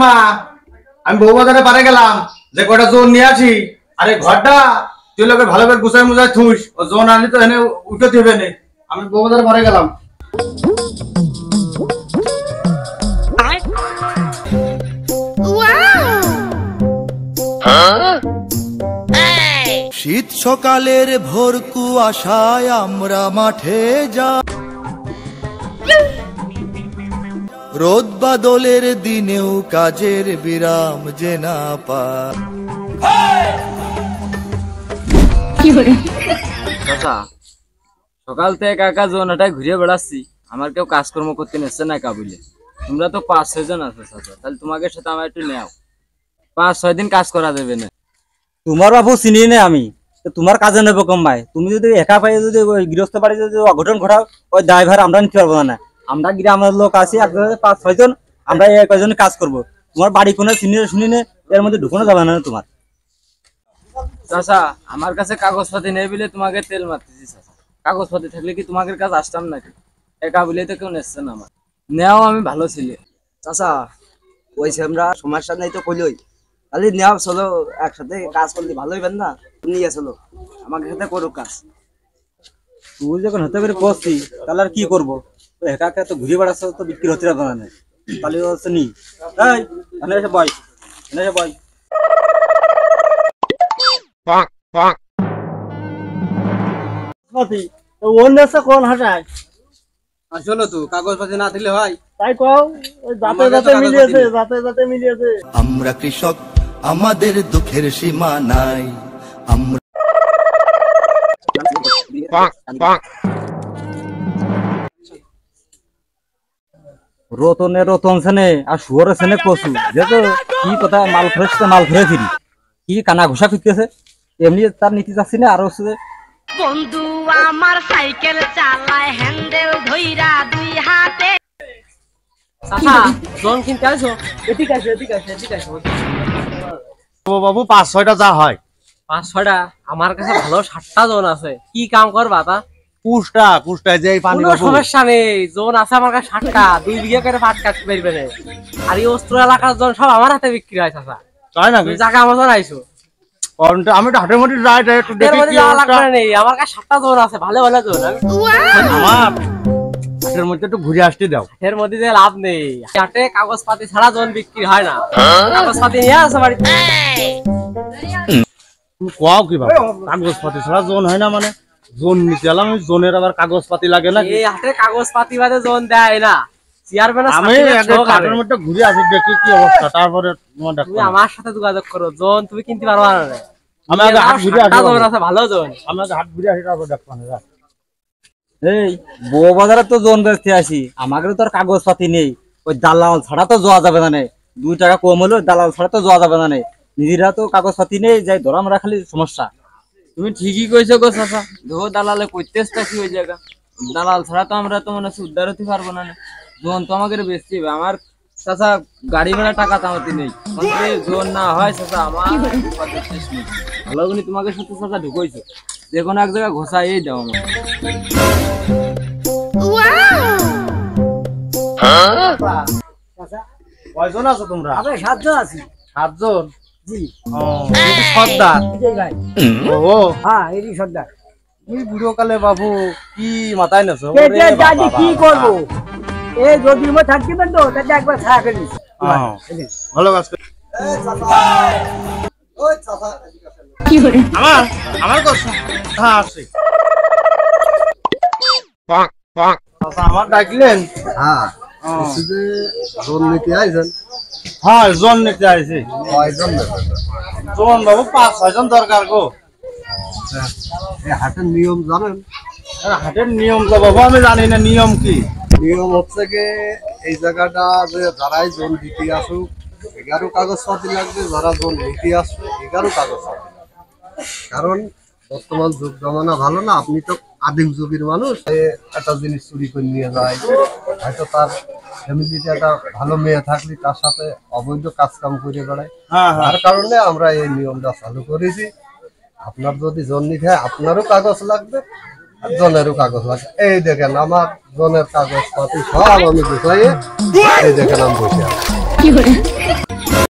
মা আমি বউবাজারে পারে গেলাম যে কয়টা জোন নিয়ে আসি। আরে ঘরটা তুই লোকে ভালো করে গুছাই মুছাই থুস, ও জোন আনলি তো এনে উঠে দিবে না। আমি বউবাজারে পারে গেলাম। শীত সকালের ভোর কুয়াশায় আমরা মাঠে যা, রোদ বাদলের দিনেও কাজের বিরাম যে না পায়। সকাল থেকে কাকা জোনাটায় ঘুরে বেড়াচ্ছি, আমার কেউ কাজকর্ম করতে নিচ্ছে না কাবুলে। তোমরা তো 5-6 জন আছো চাচা, তাহলে তোমাকে সাথে আমার একটু নেও। 5-6 দিন কাজ করা যাবে না। তোমার বাবু চিনি না আমি, তোমার কাজে নেবো কম ভাই। তুমি যদি একা পাই যদি ওই গৃহস্থ বাড়ি যদি অঘটন ঘটাও, ওই ড্রাইভার আমরা নিতে পারবো না। আমরা গ্রামের লোক আছি 5-6 জন, আমরা এই কয়জন কাজ করবো। তোমার বাড়ি কোনো চিনি শুনি না, এর মধ্যে ঢুকানো যাবে না তোমার। চাচা আমার কাছে কাগজপাতি নেই বলে তোমাকে তেল মারতেছি চাচা। কাগজপাতি থাকলে কি তোমাকে কাজ আসতাম নাকি? একা বলে তো কেউ নেচ্ছে না আমার। নেও আমি ভালো ছিলে চাচা, ওই আমরা সমস্যা নাই তো কইলই, তাহলে নেওয়া চলো একসাথে কাজ করলে ভালো হইবেন না? নিয়ে চলো আমাকে সাথে করো কাজ। তুই যখন হাতে করে পড়ছি তাহলে আর কি করবো? একা একা তো ঘুরে বেড়াচ্ছ, তো বিক্রি হতে পারবে না। তাহলে হচ্ছে নি এসে বয়, এসে বয়। কোন হাটায় আসলে তো কাগজপাতি না দিলে হয়? তাই কও, যাতে যাতে মিলিয়েছে, যাতে যাতে মিলিয়েছে। আমরা কৃষক, আমাদের দুঃখের সীমা নাই। আমরা রতনে রতন সেনে আর শুয়ারে সেনে কচু, যেহেতু কি কথা মাল ফেরে মাল ফেরে ফিরি, কি কানা ঘোষা ফিরতেছে। এমনি তার নীতি যাচ্ছি না। আর হচ্ছে বন্ধু আমার সাইকেল চালায় হ্যান্ডেল ধইরা দুই হাতে। চাচা জন কিনতে আসো? এদিকে আসো, এদিকে আসো, এদিকে আসো। ও বাবু 5-6টা যা হয়। 5-6টা? আমার কাছে ভালো 7টা জন আছে। কি কাম করবা তা? কুষ্টায় যে পানি কোনো সমস্যা নেই, জোন আছে আমার কাছে 7টা। 2 বিঘা করে পাট কাটতে পারবে না। আর এই অস্ত্র এলাকার জন সব আমার হাতে বিক্রি হয় চাচা। তাই না? তুমি জায়গা আমার আইছো? আমি তো হাটের মধ্যে যাই, একটু দেখি কি অবস্থা। নেই আমার কাছে 7টা জন আছে, ভালো ভালো জন। আমার হাটের মধ্যে একটু ঘুরে আসতে দাও। এর মধ্যে যে লাভ নেই, হাটে কাগজপাতি ছাড়া জন বিক্রি হয় না। কাগজপাতি নিয়ে আসো বাড়িতে। তুমি কোয়াও কি বাবা, কাগজপাতি ছাড়া জোন হয় না? মানে জোন নিতে এলাম, জোনের আবার কাগজপাতি লাগে না? এই হাটে কাগজপাতি বাদে জোন দেয় না। আমি হাটের মধ্যে ঘুরে আসি, দেখি কি অবস্থা, তারপরে তুমি আমার সাথে যোগাযোগ করো। জোন তুমি কিনতে পারবা না। আমি আগে হাট ঘুরে আসি, ভালো জোন। আমি আগে হাট ঘুরে আসি, তারপর দেখবো না। এই বউ বাজারে তো জন বেচতে আসি, আমাদের তো আর কাগজপাতি নেই। ওই দালাল ছাড়া তো যাওয়া যাবে না। 2 টাকা কম হলো, দালাল ছাড়া তো যাওয়া যাবে না। নিজেরা তো কাগজপাতি নেই, যাই ধরো আমরা খালি সমস্যা। তুমি ঠিকই কইছো গো চাচা। ধো দালালে কইতেছটা কি ওই জায়গা? দালাল ছাড়া তো আমরা তো মনে হচ্ছে উদ্ধার হতে পারবো না। জোন তো আমাকে বেচতে হবে। আমার চাচা গাড়ি ভাড়া টাকা তো আমাদের নেই। জোন না হয় চাচা আমার শেষ নেই। ভালো করে তোমাকে সাথে চাচা ঢুকাইছো, যে কোনো এক জায়গায় ঘোষাই দাও আমার। কয়জন আছো তোমরা? আমরা 7 জন আছি। 7 জন? জি। সর্দার? ভাই ও হ্যাঁ, এই সর্দার। তুমি বুড়ো কালে বাবু কি মাথায় নেছো? জানি কি করবো, এই যদি মো থাকবেন তো তাতে একবার ছায়া করে দিছি। ভালো কাজ করে। আমার কথা হ্যাঁ আসি। আমার ডাকলেন? হ্যাঁ, জোন নিতে আইছেন? হ্যাঁ জন নিতে আইছি। কয়জন? জন বাবু 5-6 জন দরকার গো। এই হাটের নিয়ম জানেন? হাটের নিয়ম তো বাবু আমি জানি না, নিয়ম কি? নিয়ম হচ্ছে যে এই জায়গাটা যে যারাই জোন দিতে আসুক 11 কাগজপাতি লাগবে, যারা জোন নিতে আসবে 11 কাগজপাতি লাগবে। কারণ বর্তমান যুগ জমানা ভালো না। আপনি তো আদিম যুগের মানুষ, একটা জিনিস চুরি করে নিয়ে যায়, হয়তো তার ফ্যামিলিতে একটা ভালো মেয়ে থাকলে তার সাথে অবৈধ কাজ কাম করে বেড়ায়। তার কারণে আমরা এই নিয়মটা চালু করেছি। আপনার যদি জোন নিতে হয় আপনারও কাগজ লাগবে আর জনেরও কাগজ লাগবে। এই দেখেন আমার জনের কাগজপাতি সব আমি গুছাইয়ে এই দেখেন আমি বসে আছি।